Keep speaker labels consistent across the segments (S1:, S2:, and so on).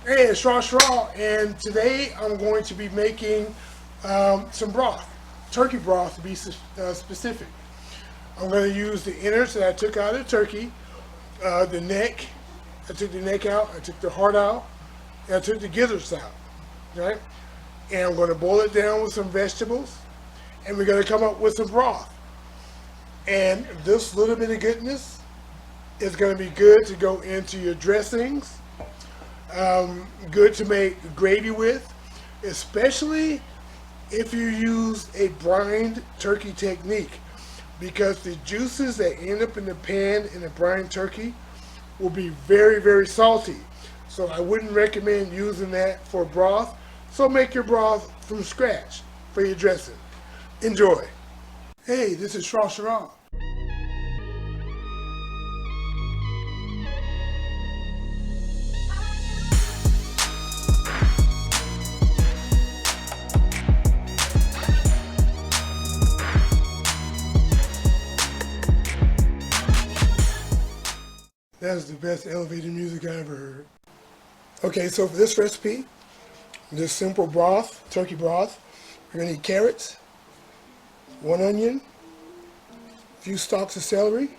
S1: Hey, it's Shrashira, and today I'm going to be making some broth, turkey broth to be specific. I'm going to use the innards that I took out of the turkey, the neck. I took the neck out, I took the heart out, and I took the gizzards out. Right? And I'm going to boil it down with some vegetables, and we're going to come up with some broth. And this little bit of goodness is going to be good to go into your dressings, good to make gravy with, especially if you use a brined turkey technique, because the juices that end up in the pan in a brined turkey will be very, very salty. So I wouldn't recommend using that for broth. So make your broth from scratch for your dressing. Enjoy. Hey, this is Shrashira. That's the best elevator music I ever heard. Okay, so for this recipe, this simple broth, turkey broth, we're gonna need carrots, one onion, a few stalks of celery,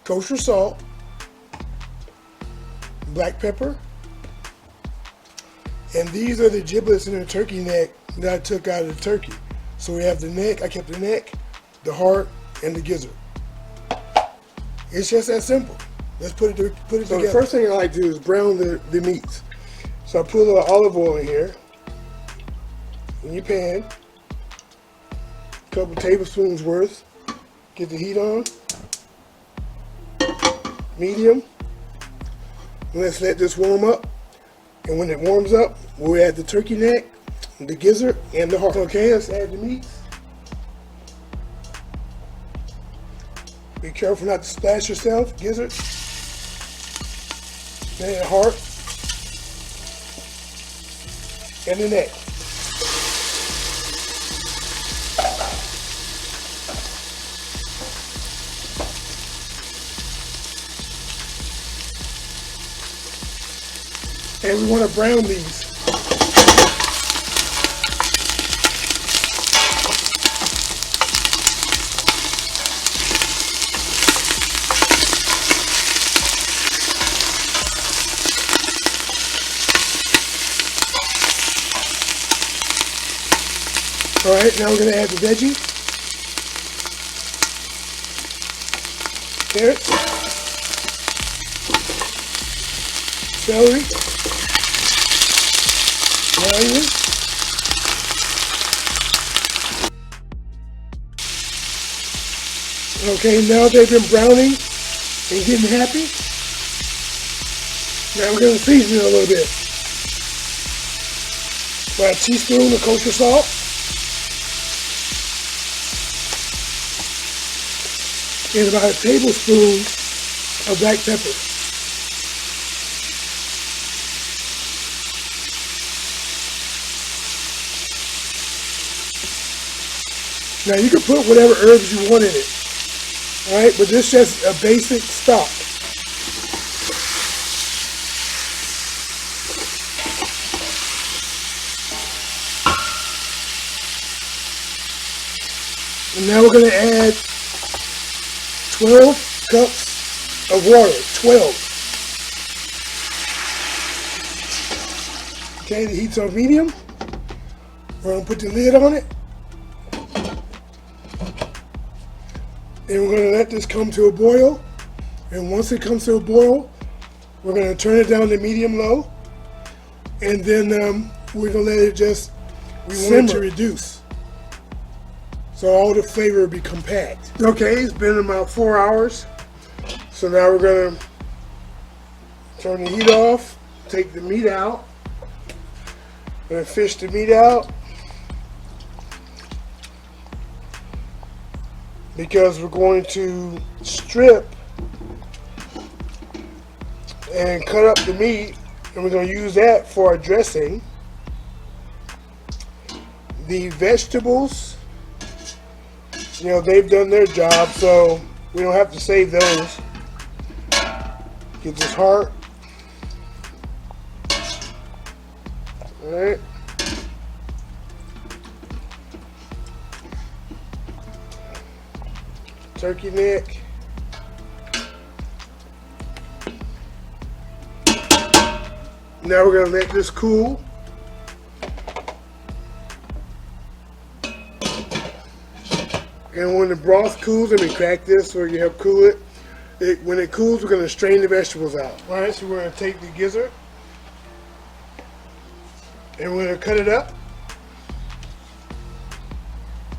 S1: kosher salt, black pepper, and these are the giblets in the turkey neck that I took out of the turkey. So we have the neck, I kept the neck, the heart, and the gizzard. It's just that simple. Let's put it together. So the first thing I like to do is brown the meats. So I put a little olive oil in here, in your pan, a couple tablespoons worth. Get the heat on, medium. Let's let this warm up. And when it warms up, we'll add the turkey neck, the gizzard, and the heart. Okay, let's add the meats. Be careful not to splash yourself, gizzard. Then the heart. And the neck. And we want to brown these. All right, now we're going to add the veggies. Carrots. Celery. Onion. Okay, now they've been browning and getting happy. Now we're going to season it a little bit. About a teaspoon of kosher salt. And about a tablespoon of black pepper. Now you can put whatever herbs you want in it, all right? But this is just a basic stock. And now we're going to add 12 cups of water, 12. Okay, the heat's on medium. We're going to put the lid on it. And we're going to let this come to a boil. And once it comes to a boil, we're going to turn it down to medium-low. And then we're going to let it just simmer to reduce. So all the flavor will be compact. Okay, it's been about 4 hours. So now we're going to turn the heat off, take the meat out. Going to fish the meat out. Because we're going to strip and cut up the meat, and we're going to use that for our dressing. The vegetables, you know, they've done their job, so we don't have to save those. Get this heart, All right. Turkey neck. Now we're gonna let this cool. And when the broth cools, let me crack this so you help cool it. When it cools, we're gonna strain the vegetables out. All right, so we're gonna take the gizzard and we're gonna cut it up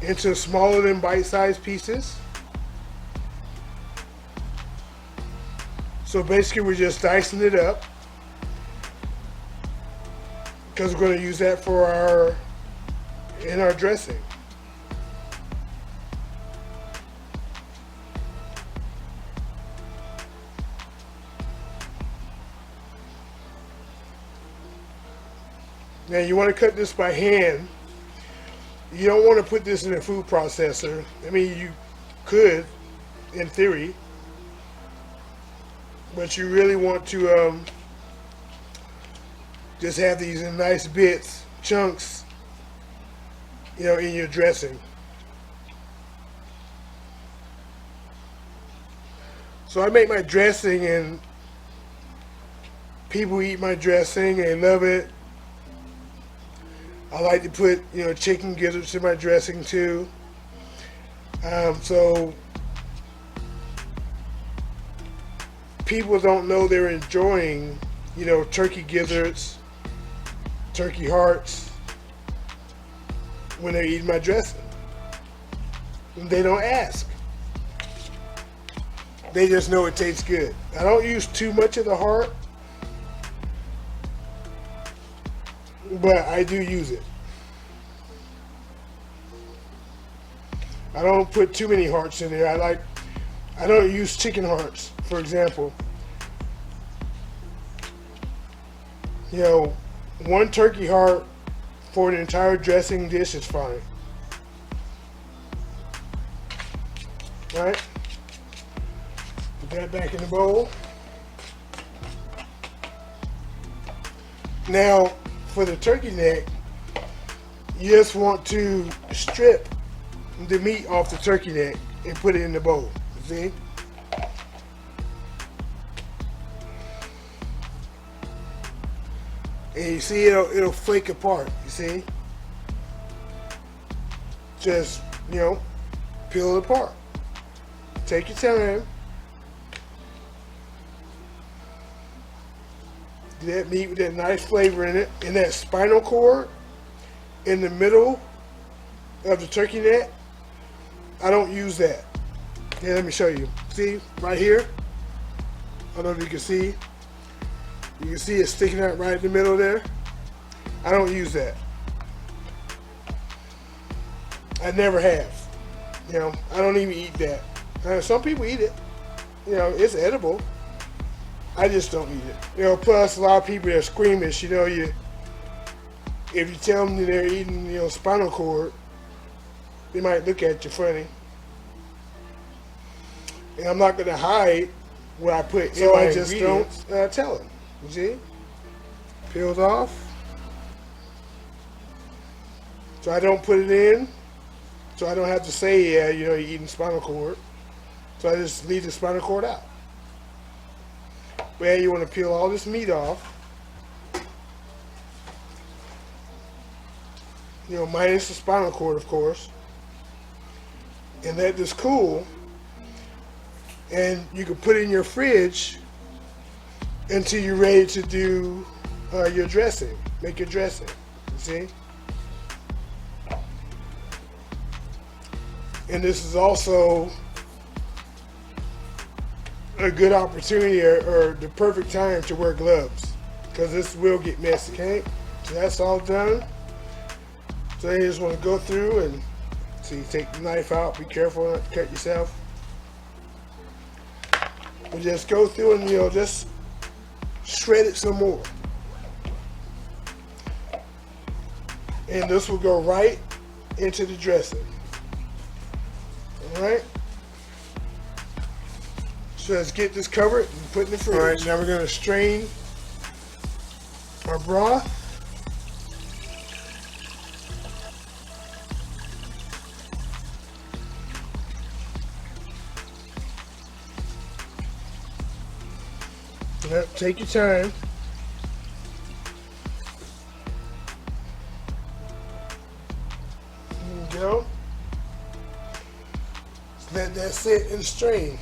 S1: into smaller than bite-sized pieces. So basically we're just dicing it up because we're going to use that for our dressing. Now you want to cut this by hand. You don't want to put this in a food processor. I mean, you could, in theory, but you really want to just have these in nice bits, chunks, in your dressing. So I make my dressing and people eat my dressing and love it. I like to put, chicken gizzards in my dressing too. So people don't know they're enjoying, turkey gizzards, turkey hearts when they're eating my dressing. They don't ask. They just know it tastes good. I don't use too much of the heart, but I do use it. I don't put too many hearts in there. I don't use chicken hearts, for example. One turkey heart for an entire dressing dish is fine. All right? Put that back in the bowl. Now, for the turkey neck, you just want to strip the meat off the turkey neck and put it in the bowl. See? And you see it'll flake apart, you see? Just, peel it apart. Take your time. That meat with that nice flavor in it. And that spinal cord in the middle of the turkey neck, I don't use that. Yeah, let me show you. See, right here? I don't know if you can see. You can see it sticking out right in the middle there. I don't use that. I never have. I don't even eat that. Some people eat it. It's edible. I just don't eat it. Plus a lot of people that are squeamish, if you tell them that they're eating, spinal cord, they might look at you funny. And I'm not going to hide what I put in my ingredients. So I just don't tell them. You see? Peels off. So I don't put it in. So I don't have to say, you're eating spinal cord. So I just leave the spinal cord out. But you want to peel all this meat off. Minus the spinal cord, of course. And let this cool. And you can put it in your fridge until you're ready to do your dressing. Make your dressing. You see? And this is also a good opportunity or the perfect time to wear gloves, because this will get messy. Okay, so that's all done. So you just want to go through and see, take the knife out, be careful not to cut yourself. And just go through and just shred it some more. And this will go right into the dressing. Alright? So let's get this covered and put in the fridge. Alright, now we're going to strain our broth. Yep, take your time. There you go. Let that sit and strain.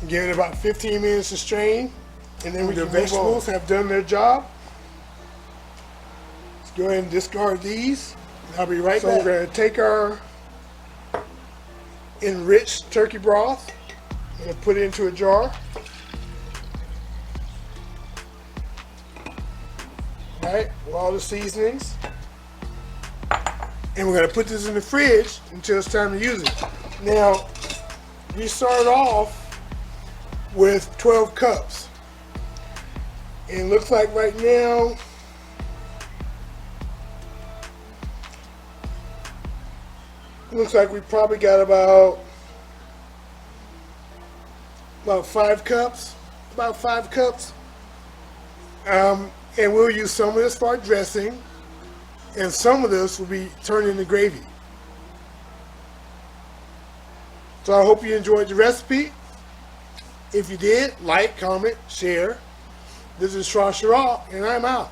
S1: Give it about 15 minutes to strain, and then the vegetables have done their job. Let's go ahead and discard these. I'll be right back. So we're going to take our enriched turkey broth and put it into a jar. All right, with all the seasonings. And we're going to put this in the fridge until it's time to use it. Now, we start off with 12 cups. And it looks like right now, we probably got about 5 cups. About 5 cups. And we'll use some of this for our dressing, and some of this will be turned into gravy. So I hope you enjoyed the recipe. If you did, like, comment, share. This is Shrashira, and I'm out.